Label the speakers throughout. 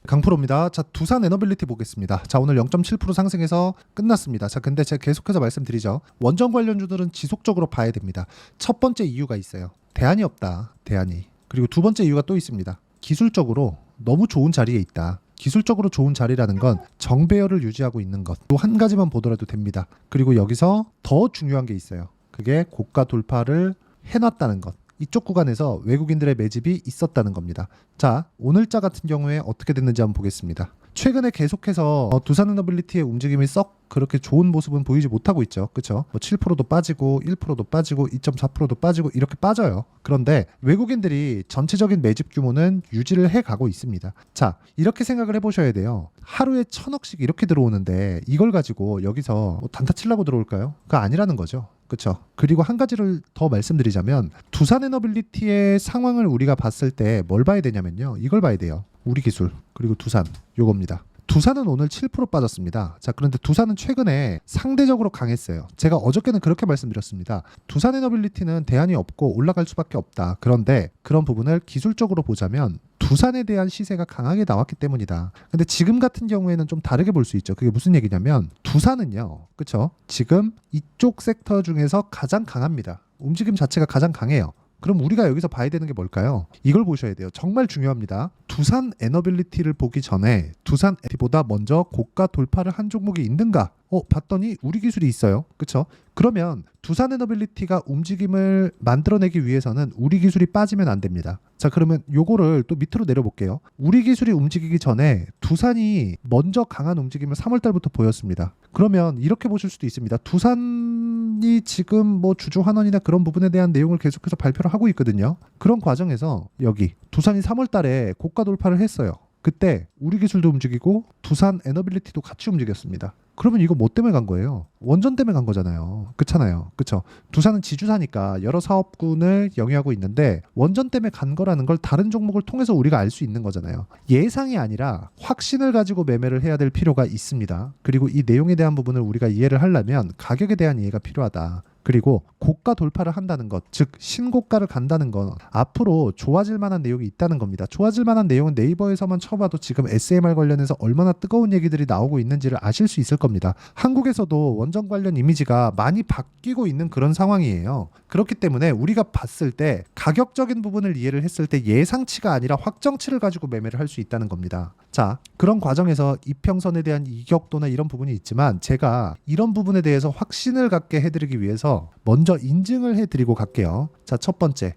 Speaker 1: 강프로입니다. 자, 두산 에너빌리티 보겠습니다. 자, 오늘 0.7% 상승해서 끝났습니다. 자, 근데 제가 계속해서 말씀드리죠. 원전 관련주들은 지속적으로 봐야 됩니다. 첫 번째 이유가 있어요. 대안이 없다. 대안이. 그리고 두 번째 이유가 또 있습니다. 기술적으로 너무 좋은 자리에 있다. 기술적으로 좋은 자리라는 건 정배열을 유지하고 있는 것. 또 한 가지만 보더라도 됩니다. 그리고 여기서 더 중요한 게 있어요. 그게 고가 돌파를 해놨다는 것. 이쪽 구간에서 외국인들의 매집이 있었다는 겁니다. 자, 오늘자 같은 경우에 어떻게 됐는지 한번 보겠습니다. 최근에 계속해서 두산에너빌리티의 움직임이 썩 그렇게 좋은 모습은 보이지 못하고 있죠. 그렇죠? 7%도 빠지고 1%도 빠지고 2.4%도 빠지고 이렇게 빠져요. 그런데 외국인들이 전체적인 매집 규모는 유지를 해가고 있습니다. 자, 이렇게 생각을 해보셔야 돼요. 하루에 1,000억씩 이렇게 들어오는데 이걸 가지고 여기서 단타 치려고 들어올까요? 그거 아니라는 거죠. 그렇죠. 그리고 한 가지를 더 말씀드리자면 두산에너빌리티의 상황을 우리가 봤을 때 뭘 봐야 되냐면요. 이걸 봐야 돼요. 우리 기술 그리고 두산 요겁니다. 두산은 오늘 7% 빠졌습니다. 자, 그런데 두산은 최근에 상대적으로 강했어요. 제가 어저께는 그렇게 말씀드렸습니다. 두산에너빌리티는 대안이 없고 올라갈 수밖에 없다. 그런데 그런 부분을 기술적으로 보자면 두산에 대한 시세가 강하게 나왔기 때문이다. 근데 지금 같은 경우에는 좀 다르게 볼 수 있죠. 그게 무슨 얘기냐면 두산은요. 그렇죠? 지금 이쪽 섹터 중에서 가장 강합니다. 움직임 자체가 가장 강해요. 그럼 우리가 여기서 봐야 되는 게 뭘까요? 이걸 보셔야 돼요. 정말 중요합니다. 두산 에너빌리티를 보기 전에 두산 에너빌리티보다 먼저 고가 돌파를 한 종목이 있는가? 봤더니 우리 기술이 있어요. 그렇죠? 그러면 두산 에너빌리티가 움직임을 만들어내기 위해서는 우리 기술이 빠지면 안 됩니다. 자, 그러면 요거를 또 밑으로 내려볼게요. 우리 기술이 움직이기 전에 두산이 먼저 강한 움직임을 3월 달부터 보였습니다. 그러면 이렇게 보실 수도 있습니다. 두산이 지금 뭐 주주 환원이나 그런 부분에 대한 내용을 계속해서 발표를 하고 있거든요. 그런 과정에서 여기 두산이 3월 달에 고가 돌파를 했어요. 그때 우리 기술도 움직이고 두산 에너빌리티도 같이 움직였습니다. 그러면 이거 뭐 때문에 간 거예요? 원전 때문에 간 거잖아요. 그렇잖아요. 그렇죠? 두산은 지주사니까 여러 사업군을 영위하고 있는데 원전 때문에 간 거라는 걸 다른 종목을 통해서 우리가 알 수 있는 거잖아요. 예상이 아니라 확신을 가지고 매매를 해야 될 필요가 있습니다. 그리고 이 내용에 대한 부분을 우리가 이해를 하려면 가격에 대한 이해가 필요하다. 그리고 고가 돌파를 한다는 것, 즉 신고가를 간다는 건 앞으로 좋아질 만한 내용이 있다는 겁니다. 좋아질 만한 내용은 네이버에서만 쳐봐도 지금 SMR 관련해서 얼마나 뜨거운 얘기들이 나오고 있는지를 아실 수 있을 겁니다. 한국에서도 원전 관련 이미지가 많이 바뀌고 있는 그런 상황이에요. 그렇기 때문에 우리가 봤을 때 가격적인 부분을 이해를 했을 때 예상치가 아니라 확정치를 가지고 매매를 할 수 있다는 겁니다. 자, 그런 과정에서 이평선에 대한 이격도나 이런 부분이 있지만 제가 이런 부분에 대해서 확신을 갖게 해드리기 위해서 먼저 인증을 해드리고 갈게요. 자, 첫 번째.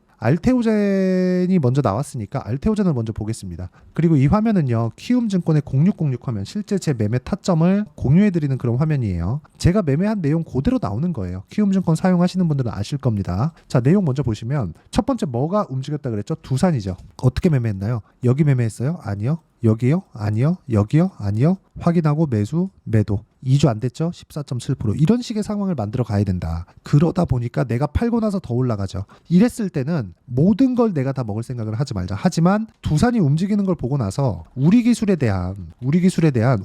Speaker 1: 알테오젠이 먼저 나왔으니까 알테오젠을 먼저 보겠습니다. 그리고 이 화면은요, 키움증권의 0606 화면, 실제 제 매매 타점을 공유해드리는 그런 화면이에요. 제가 매매한 내용 그대로 나오는 거예요. 키움증권 사용하시는 분들은 아실 겁니다. 자, 내용 먼저 보시면 첫 번째 뭐가 움직였다 그랬죠? 두산이죠. 어떻게 매매했나요? 여기 매매했어요? 아니요. 여기요? 아니요. 여기요? 아니요. 확인하고 매수, 매도. 2주 안 됐죠? 14.7%. 이런 식의 상황을 만들어 가야 된다. 그러다 보니까 내가 팔고 나서 더 올라가죠. 이랬을 때는 모든 걸 내가 다 먹을 생각을 하지 말자. 하지만 두산이 움직이는 걸 보고 나서 우리 기술에 대한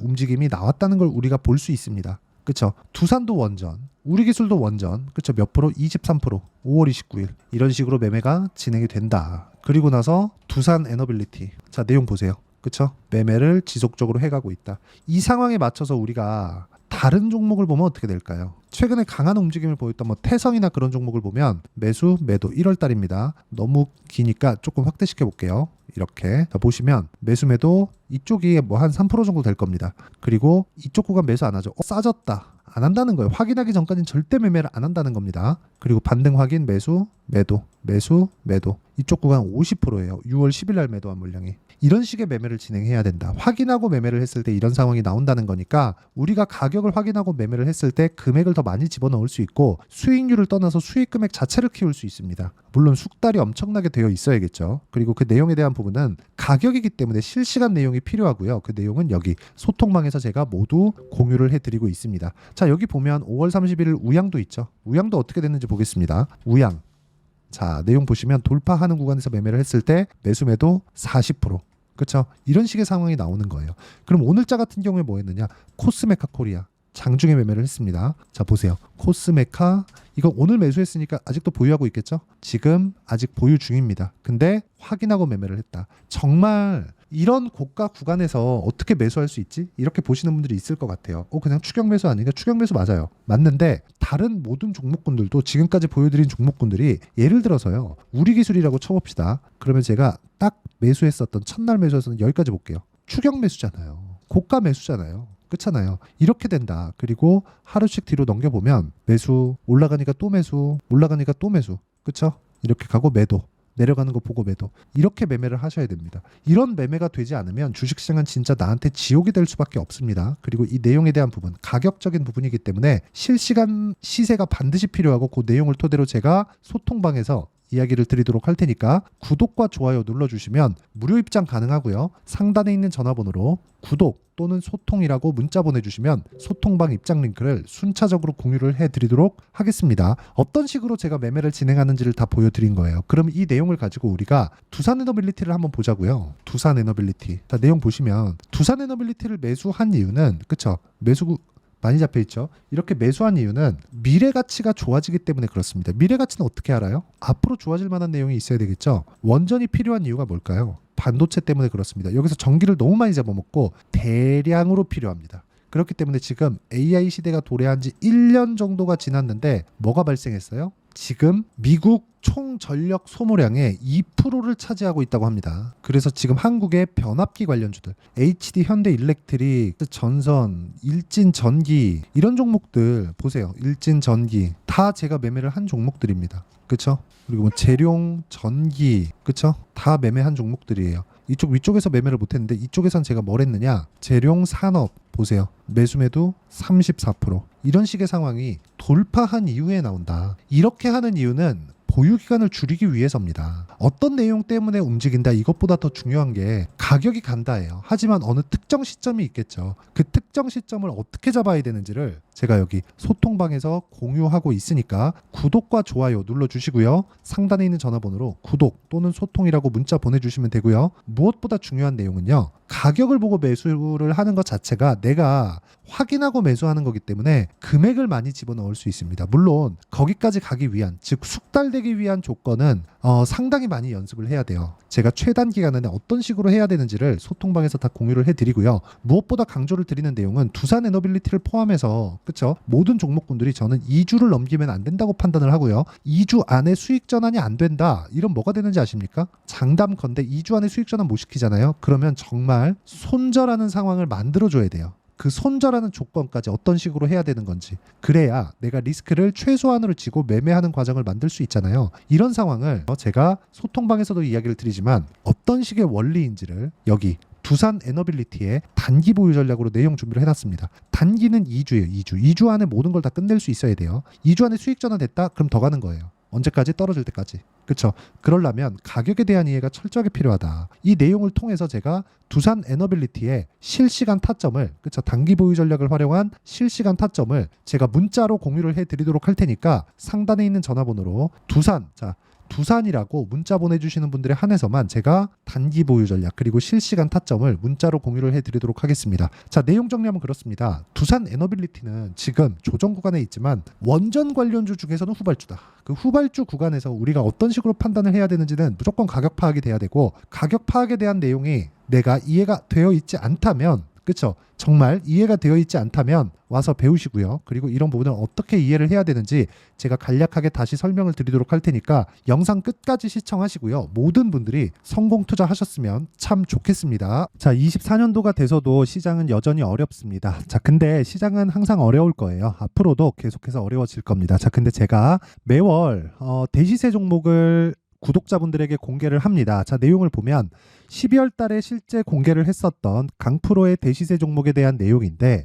Speaker 1: 움직임이 나왔다는 걸 우리가 볼 수 있습니다. 그렇죠? 두산도 원전, 우리 기술도 원전. 그렇죠? 몇 프로? 23%. 5월 29일. 이런 식으로 매매가 진행이 된다. 그리고 나서 두산 에너빌리티. 자, 내용 보세요. 그렇죠? 매매를 지속적으로 해가고 있다. 이 상황에 맞춰서 우리가 다른 종목을 보면 어떻게 될까요? 최근에 강한 움직임을 보였던 뭐 태성이나 그런 종목을 보면 매수, 매도 1월 달입니다. 너무 기니까 조금 확대시켜 볼게요. 이렇게 자, 보시면 매수, 매도 이쪽이 뭐 한 3% 정도 될 겁니다. 그리고 이쪽 구간 매수 안 하죠. 싸졌다. 안 한다는 거예요. 확인하기 전까지는 절대 매매를 안 한다는 겁니다. 그리고 반등 확인, 매수, 매도, 매수, 매도. 이쪽 구간 50%예요. 6월 10일 날 매도한 물량이. 이런 식의 매매를 진행해야 된다. 확인하고 매매를 했을 때 이런 상황이 나온다는 거니까 우리가 가격을 확인하고 매매를 했을 때 금액을 더 많이 집어넣을 수 있고 수익률을 떠나서 수익 금액 자체를 키울 수 있습니다. 물론 숙달이 엄청나게 되어 있어야겠죠. 그리고 그 내용에 대한 부분은 가격이기 때문에 실시간 내용이 필요하고요. 그 내용은 여기 소통망에서 제가 모두 공유를 해드리고 있습니다. 자, 여기 보면 5월 31일 우양도 있죠. 우양도 어떻게 됐는지 보겠습니다. 우양. 자, 내용 보시면 돌파하는 구간에서 매매를 했을 때 매수 매도 40%. 그렇죠? 이런 식의 상황이 나오는 거예요. 그럼 오늘자 같은 경우에 뭐 했느냐? 코스메카 코리아. 장중에 매매를 했습니다. 자, 보세요. 코스메카 이거 오늘 매수했으니까 아직도 보유하고 있겠죠? 지금 아직 보유 중입니다. 근데 확인하고 매매를 했다. 정말 이런 고가 구간에서 어떻게 매수할 수 있지? 이렇게 보시는 분들이 있을 것 같아요. 그냥 추격 매수 아닌가? 추격 매수 맞아요. 맞는데 다른 모든 종목군들도 지금까지 보여드린 종목군들이 예를 들어서요. 우리기술이라고 쳐봅시다. 그러면 제가 딱 매수했었던 첫날 매수에서는 여기까지 볼게요. 추격 매수잖아요. 고가 매수잖아요. 그렇잖아요. 이렇게 된다. 그리고 하루씩 뒤로 넘겨보면 매수, 올라가니까 또 매수, 올라가니까 또 매수. 그쵸? 이렇게 가고 매도. 내려가는 거 보고 매도. 이렇게 매매를 하셔야 됩니다. 이런 매매가 되지 않으면 주식시장은 진짜 나한테 지옥이 될 수밖에 없습니다. 그리고 이 내용에 대한 부분, 가격적인 부분이기 때문에 실시간 시세가 반드시 필요하고 그 내용을 토대로 제가 소통방에서 이야기를 드리도록 할 테니까 구독과 좋아요 눌러주시면 무료 입장 가능하고요. 상단에 있는 전화번호로 구독 또는 소통이라고 문자 보내주시면 소통방 입장 링크를 순차적으로 공유를 해드리도록 하겠습니다. 어떤 식으로 제가 매매를 진행하는지를 다 보여드린 거예요. 그럼 이 내용을 가지고 우리가 두산에너빌리티를 한번 보자고요. 두산에너빌리티. 자, 내용 보시면 두산에너빌리티를 매수한 이유는 그쵸? 매수 많이 잡혀 있죠. 이렇게 매수한 이유는 미래 가치가 좋아지기 때문에 그렇습니다. 미래 가치는 어떻게 알아요? 앞으로 좋아질 만한 내용이 있어야 되겠죠. 원전이 필요한 이유가 뭘까요? 반도체 때문에 그렇습니다. 여기서 전기를 너무 많이 잡아먹고 대량으로 필요합니다. 그렇기 때문에 지금 AI 시대가 도래한 지 1년 정도가 지났는데 뭐가 발생했어요? 지금 미국 총 전력 소모량의 2%를 차지하고 있다고 합니다. 그래서 지금 한국의 변압기 관련주들, HD 현대일렉트릭, 전선, 일진전기 이런 종목들 보세요. 일진전기 다 제가 매매를 한 종목들입니다. 그쵸? 그리고 뭐 재룡, 전기, 그쵸? 다 매매한 종목들이에요. 이쪽 위쪽에서 매매를 못했는데 이쪽에선 제가 뭘 했느냐? 재룡 산업 보세요. 매수매도 34%. 이런 식의 상황이 돌파한 이후에 나온다. 이렇게 하는 이유는 보유기간을 줄이기 위해서입니다. 어떤 내용 때문에 움직인다 이것보다 더 중요한 게 가격이 간다예요. 하지만 어느 특정 시점이 있겠죠. 그 특정 시점을 어떻게 잡아야 되는지를 제가 여기 소통방에서 공유하고 있으니까 구독과 좋아요 눌러주시고요. 상단에 있는 전화번호로 구독 또는 소통이라고 문자 보내주시면 되고요. 무엇보다 중요한 내용은요. 가격을 보고 매수를 하는 것 자체가 내가 확인하고 매수하는 거기 때문에 금액을 많이 집어넣을 수 있습니다. 물론 거기까지 가기 위한 즉 숙달되기 위한 조건은 상당히 많이 연습을 해야 돼요. 제가 최단 기간 안에 어떤 식으로 해야 되는지를 소통방에서 다 공유를 해드리고요. 무엇보다 강조를 드리는 내용은 두산에너빌리티를 포함해서 그쵸? 모든 종목군들이 저는 2주를 넘기면 안 된다고 판단을 하고요. 2주 안에 수익 전환이 안 된다. 이런 뭐가 되는지 아십니까? 장담컨대 2주 안에 수익 전환 못 시키잖아요. 그러면 정말 손절하는 상황을 만들어줘야 돼요. 그 손절하는 조건까지 어떤 식으로 해야 되는 건지 그래야 내가 리스크를 최소한으로 지고 매매하는 과정을 만들 수 있잖아요. 이런 상황을 제가 소통방에서도 이야기를 드리지만 어떤 식의 원리인지를 여기 두산에너빌리티의 단기 보유 전략으로 내용 준비를 해놨습니다. 단기는 2주예요. 2주 안에 모든 걸 다 끝낼 수 있어야 돼요. 2주 안에 수익 전환 됐다? 그럼 더 가는 거예요. 언제까지? 떨어질 때까지. 그렇죠? 그러려면 가격에 대한 이해가 철저하게 필요하다. 이 내용을 통해서 제가 두산에너빌리티의 실시간 타점을 그렇죠? 단기 보유 전략을 활용한 실시간 타점을 제가 문자로 공유를 해드리도록 할 테니까 상단에 있는 전화번호로 두산이라고 문자 보내주시는 분들에 한해서만 제가 단기 보유 전략 그리고 실시간 타점을 문자로 공유를 해드리도록 하겠습니다. 자, 내용 정리하면 그렇습니다. 두산에너빌리티는 지금 조정 구간에 있지만 원전 관련주 중에서는 후발주다. 그 후발주 구간에서 우리가 어떤 식으로 판단을 해야 되는지는 무조건 가격 파악이 돼야 되고 가격 파악에 대한 내용이 내가 이해가 되어 있지 않다면 그렇죠? 정말 이해가 되어 있지 않다면 와서 배우시고요. 그리고 이런 부분을 어떻게 이해를 해야 되는지 제가 간략하게 다시 설명을 드리도록 할 테니까 영상 끝까지 시청하시고요. 모든 분들이 성공 투자하셨으면 참 좋겠습니다. 자, 24년도가 돼서도 시장은 여전히 어렵습니다. 자, 근데 시장은 항상 어려울 거예요. 앞으로도 계속해서 어려워질 겁니다. 자, 근데 제가 매월 대시세 종목을 구독자분들에게 공개를 합니다. 자, 내용을 보면 12월 달에 실제 공개를 했었던 강프로의 대시세 종목에 대한 내용인데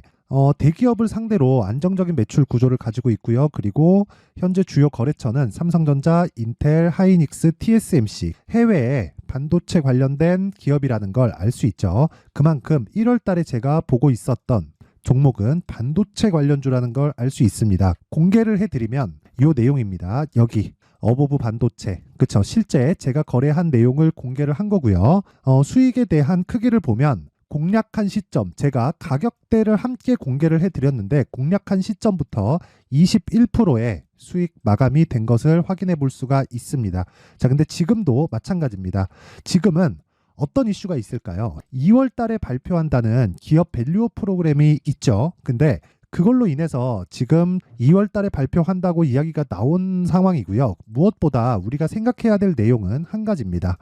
Speaker 1: 대기업을 상대로 안정적인 매출 구조를 가지고 있고요. 그리고 현재 주요 거래처는 삼성전자, 인텔, 하이닉스, TSMC 해외에 반도체 관련된 기업이라는 걸 알 수 있죠. 그만큼 1월 달에 제가 보고 있었던 종목은 반도체 관련주라는 걸 알 수 있습니다. 공개를 해드리면 이 내용입니다. 여기 어보브 반도체, 그쵸? 실제 제가 거래한 내용을 공개를 한 거고요. 수익에 대한 크기를 보면 공략한 시점, 제가 가격대를 함께 공개를 해드렸는데 공략한 시점부터 21%의 수익 마감이 된 것을 확인해 볼 수가 있습니다. 자, 근데 지금도 마찬가지입니다. 지금은 어떤 이슈가 있을까요? 2월 달에 발표한다는 기업 밸류업 프로그램이 있죠. 근데 그걸로 인해서 지금 2월 달에 발표한다고 이야기가 나온 상황이고요. 무엇보다 우리가 생각해야 될 내용은 한 가지입니다.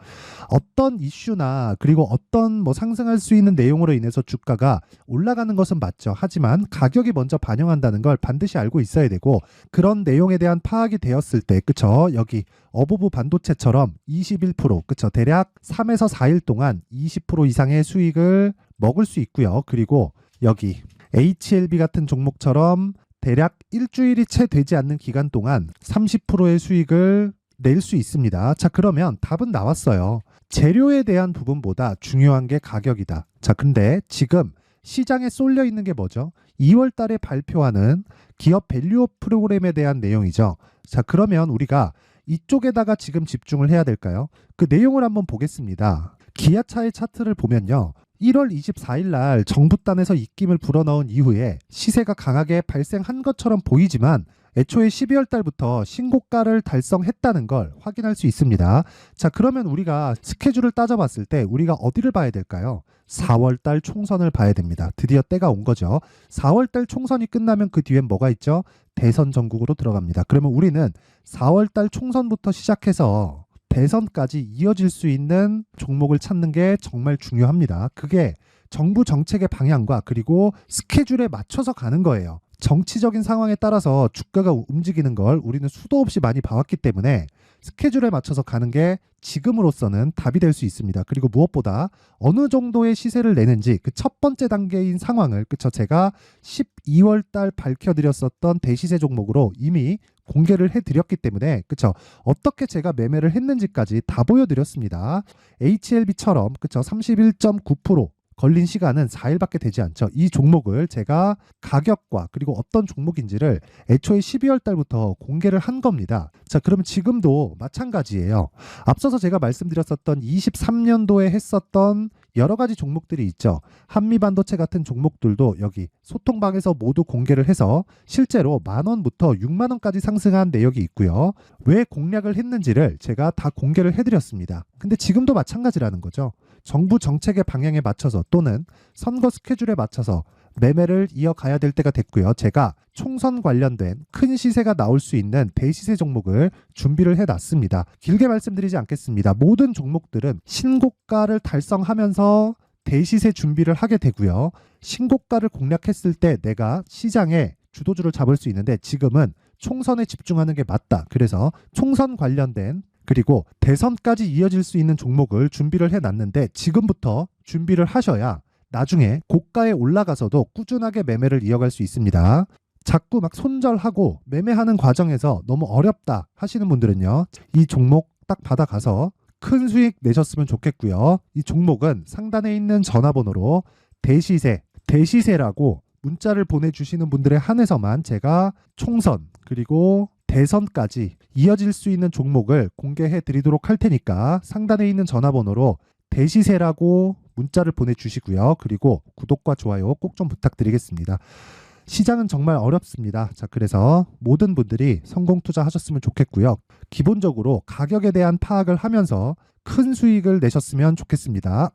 Speaker 1: 어떤 이슈나 그리고 어떤 상승할 수 있는 내용으로 인해서 주가가 올라가는 것은 맞죠. 하지만 가격이 먼저 반영한다는 걸 반드시 알고 있어야 되고, 그런 내용에 대한 파악이 되었을 때, 그쵸? 여기 어부부 반도체처럼 21%, 그쵸? 대략 3에서 4일 동안 20% 이상의 수익을 먹을 수 있고요. 그리고 여기 HLB 같은 종목처럼 대략 일주일이 채 되지 않는 기간 동안 30%의 수익을 낼 수 있습니다. 자, 그러면 답은 나왔어요. 재료에 대한 부분보다 중요한 게 가격이다. 자, 근데 지금 시장에 쏠려 있는 게 뭐죠? 2월 달에 발표하는 기업 밸류업 프로그램에 대한 내용이죠. 자, 그러면 우리가 이쪽에다가 지금 집중을 해야 될까요? 그 내용을 한번 보겠습니다. 기아차의 차트를 보면요. 1월 24일 날 정부단에서 입김을 불어넣은 이후에 시세가 강하게 발생한 것처럼 보이지만 애초에 12월 달부터 신고가를 달성했다는 걸 확인할 수 있습니다. 자, 그러면 우리가 스케줄을 따져봤을 때 우리가 어디를 봐야 될까요? 4월 달 총선을 봐야 됩니다. 드디어 때가 온 거죠. 4월 달 총선이 끝나면 그 뒤엔 뭐가 있죠? 대선 전국으로 들어갑니다. 그러면 우리는 4월 달 총선부터 시작해서 대선까지 이어질 수 있는 종목을 찾는 게 정말 중요합니다. 그게 정부 정책의 방향과 그리고 스케줄에 맞춰서 가는 거예요. 정치적인 상황에 따라서 주가가 움직이는 걸 우리는 수도 없이 많이 봐왔기 때문에 스케줄에 맞춰서 가는 게 지금으로서는 답이 될 수 있습니다. 그리고 무엇보다 어느 정도의 시세를 내는지 그 첫 번째 단계인 상황을, 그쵸, 제가 12월 달 밝혀드렸었던 대시세 종목으로 이미 공개를 해드렸기 때문에, 그쵸, 어떻게 제가 매매를 했는지까지 다 보여드렸습니다. HLB처럼, 그쵸, 31.9% 걸린 시간은 4일밖에 되지 않죠. 이 종목을 제가 가격과 그리고 어떤 종목인지를 애초에 12월 달부터 공개를 한 겁니다. 자, 그러면 지금도 마찬가지예요. 앞서서 제가 말씀드렸었던 23년도에 했었던 여러 가지 종목들이 있죠. 한미반도체 같은 종목들도 여기 소통방에서 모두 공개를 해서 실제로 10,000원부터 60,000원까지 상승한 내역이 있고요. 왜 공략을 했는지를 제가 다 공개를 해드렸습니다. 근데 지금도 마찬가지라는 거죠. 정부 정책의 방향에 맞춰서 또는 선거 스케줄에 맞춰서 매매를 이어가야 될 때가 됐고요. 제가 총선 관련된 큰 시세가 나올 수 있는 대시세 종목을 준비를 해놨습니다. 길게 말씀드리지 않겠습니다. 모든 종목들은 신고가를 달성하면서 대시세 준비를 하게 되고요. 신고가를 공략했을 때 내가 시장에 주도주를 잡을 수 있는데 지금은 총선에 집중하는 게 맞다. 그래서 총선 관련된 그리고 대선까지 이어질 수 있는 종목을 준비를 해놨는데 지금부터 준비를 하셔야 나중에 고가에 올라가서도 꾸준하게 매매를 이어갈 수 있습니다. 자꾸 막 손절하고 매매하는 과정에서 너무 어렵다 하시는 분들은요, 이 종목 딱 받아가서 큰 수익 내셨으면 좋겠고요. 이 종목은 상단에 있는 전화번호로 대시세라고 문자를 보내주시는 분들에 한해서만 제가 총선 그리고 대선까지 이어질 수 있는 종목을 공개해 드리도록 할 테니까 상단에 있는 전화번호로 대시세라고 문자를 보내주시고요. 그리고 구독과 좋아요 꼭 좀 부탁드리겠습니다. 시장은 정말 어렵습니다. 자, 그래서 모든 분들이 성공 투자하셨으면 좋겠고요. 기본적으로 가격에 대한 파악을 하면서 큰 수익을 내셨으면 좋겠습니다.